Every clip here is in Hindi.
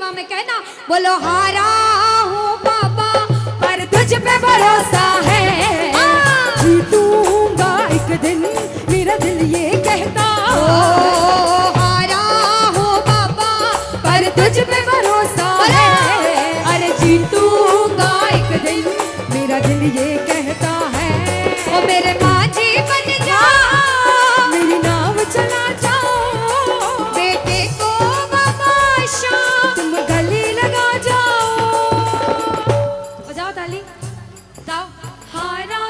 सेवा में कहना, बोलो हारा हूँ बाबा पर तुझ पे भरोसा है, जीतूंगा एक दिन मेरा दिल ये कहता ओ हारा हूँ बाबा पर तुझ पे भरोसा है, अरे जीतूंगा एक दिन मेरा दिल ये कहता है। ओ मेरे माझी बन जा, मेरी नाव चला जाओ, बेटे को बाबा शाम तुम गले लगा जाओ। बजाओ ताली, जाओ। हारा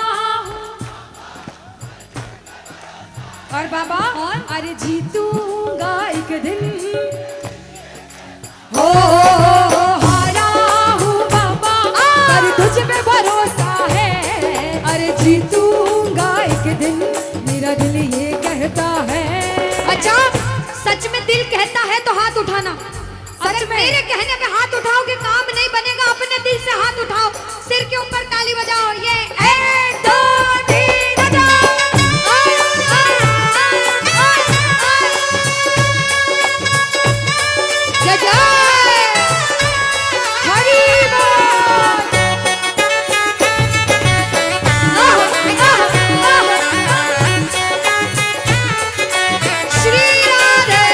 और बाबा और अरे जीतूंगा एक दिन, हो हारा हूँ बाबा पर तुझ पे भरोसा है, अरे जीतूंगा एक दिन मेरा दिल ये कहता है। अच्छा, सच में दिल कहता है तो हाथ उठाना। अगर में? मेरे कहने पे हाथ उठाओगे काम नहीं बनेगा, अपने दिल से हाथ उठाओ, सिर के ऊपर ताली बजाओ, ये 1 2 3 बजाओ। जय जय हरि बोल। श्री राधे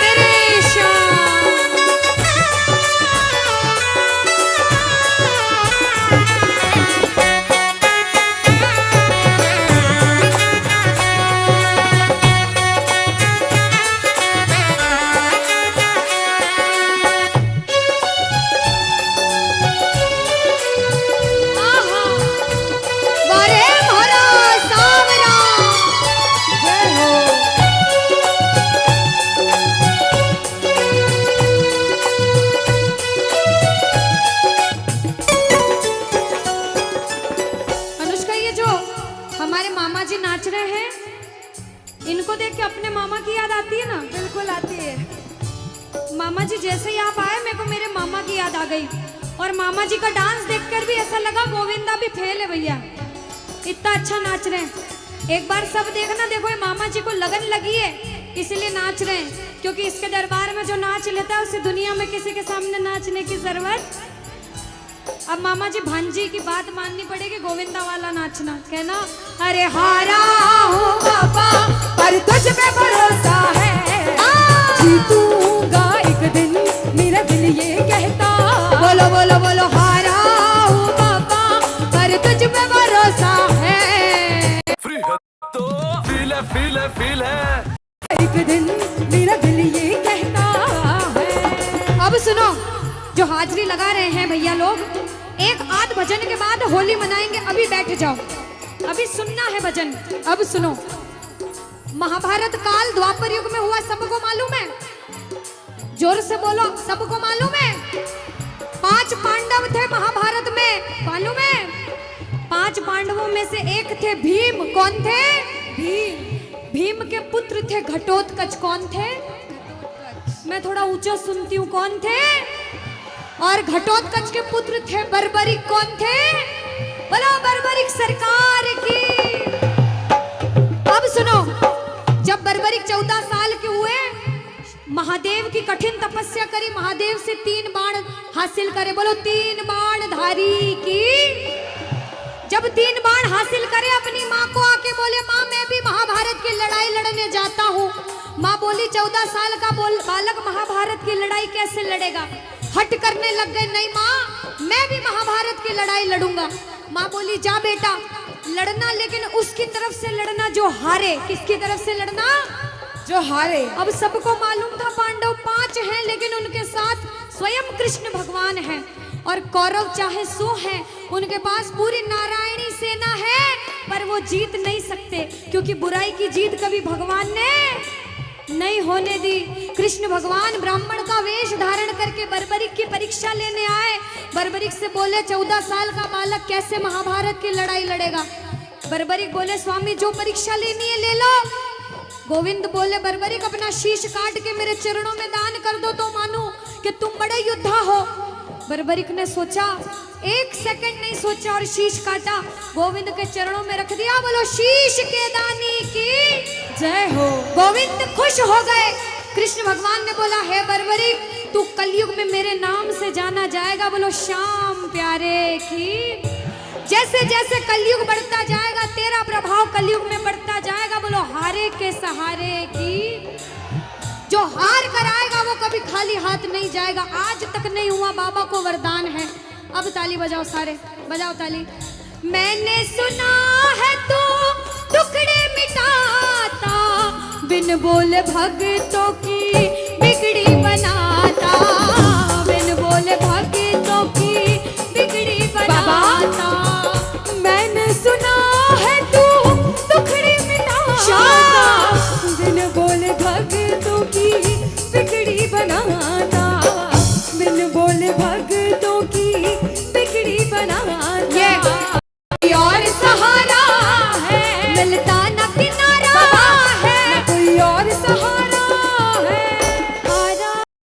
मेरे श्याम। आहा, वारे म्हारा सावरा। जय हो अनुष्का, ये जो हमारे मामा जी नाच रहे हैं, इनको देख के अपने मामा की याद आती है ना? बिल्कुल आती है। मामा जी जैसे ही आप आए, मेरे को मेरे मामा की याद आ गई, और मामा जी का डांस देखकर भी ऐसा लगा गोविंदा भी फेल है भैया, इतना अच्छा नाच रहे हैं। एक बार सब देखना, देखो ये मामा जी को लगन लगी है इसलिए नाच रहे हैं, क्योंकि इसके दरबार में जो नाच लेता है उसे दुनिया में किसी के सामने नाचने की जरूरत। अब मामा जी भांजी की बात माननी पड़ेगी, गोविंदा वाला नाचना, कहना अरे हारा हूँ बाबा पर तुझ पे भरोसा है, जीतूंगा एक दिन मेरा दिल ये कहता। बोलो बोलो बोलो, हारा हूँ बाबा पर तुझ पे भरोसा है। फ्री है तो फील है एक दिन मेरा दिल ये कहता है। अब सुनो, जो हाजरी लगा रहे हैं भैया लोग, एक आध भजन के बाद होली मनाएंगे, अभी बैठ जाओ, अभी सुनना है भजन। अब सुनो, महाभारत काल द्वापर युग में हुआ, सबको मालूम है? जोर से बोलो, सबको मालूम है? 5 पांडव थे महाभारत में, मालूम है? 5 पांडवों में से एक थे भीम। कौन थे? भीम। भीम के पुत्र थे घटोत्कच। कौन थे? मैं थोड़ा ऊंचा सुनती हूँ, कौन थे? और घटोत्कच के पुत्र थे बर्बरिक। कौन थे? बोलो बर्बरिक सरकार की। अब सुनो, जब बर्बरिक 14 साल के हुए, महादेव की कठिन तपस्या करी, महादेव से 3 बाण हासिल करे। बोलो 3 बाण धारी की। जब 3 बाण हासिल करे, अपनी माँ को आके बोले, माँ मैं भी महाभारत की लड़ाई लड़ने जाता हूँ। माँ बोली 14 साल का बालक महाभारत की लड़ाई कैसे लड़ेगा? हट करने लग गए, नहीं माँ मैं भी महाभारत की लड़ाई लड़ूंगा। माँ बोली जा बेटा लड़ना, लेकिन उसकी तरफ से लड़ना जो हारे। किसकी तरफ से लड़ना? जो हारे। अब सबको मालूम था पांडव 5 हैं, लेकिन उनके साथ स्वयं कृष्ण भगवान हैं, और कौरव चाहे 100 हैं, उनके पास पूरी नारायणी सेना है, पर वो जीत नहीं सकते, क्योंकि बुराई की जीत कभी भगवान ने नहीं होने दी। कृष्ण भगवान ब्राह्मण का वेश धारण करके बर्बरिक की परीक्षा लेने आए। बर्बरिक से बोले 14 साल का बालक कैसे महाभारत की लड़ाई लड़ेगा? बर्बरिक बोले स्वामी जो परीक्षा लेनी है ले लो। गोविंद बोले बर्बरिक अपना शीश काट के मेरे चरणों में दान कर दो तो मानूं कि तुम बड़े योद्धा हो। बर्बरिक ने सोचा, 1 सेकंड नहीं सोचा और शीश काटा, गोविंद के चरणों में रख दिया। बोलो शीश के दानी की। जय हो। गोविंद खुश हो गए। कृष्ण भगवान ने बोला, हे बर्बरीक, तू कलयुग में मेरे नाम से जाना जाएगा। बोलो श्याम प्यारे की। जैसे जैसे कलयुग बढ़ता जाएगा, तेरा प्रभाव कलयुग में बढ़ता जाएगा। बोलो हारे के सहारे की। जो हार कर आएगा वो कभी खाली हाथ नहीं जाएगा। आज तक नहीं हुआ, बाबा को वरदान है। अब ताली बजाओ, सारे बजाओ ताली। मैंने सुना है तू टुकड़े मिटाता, बिन बोले भक्तों की बिगड़ी बनाता, बिन बोले भक्तों की बिगड़ी बनाता। मैंने सुना है तू टुकड़े मिटाता, बिन बोले भक्तों की बिगड़ी बनाता।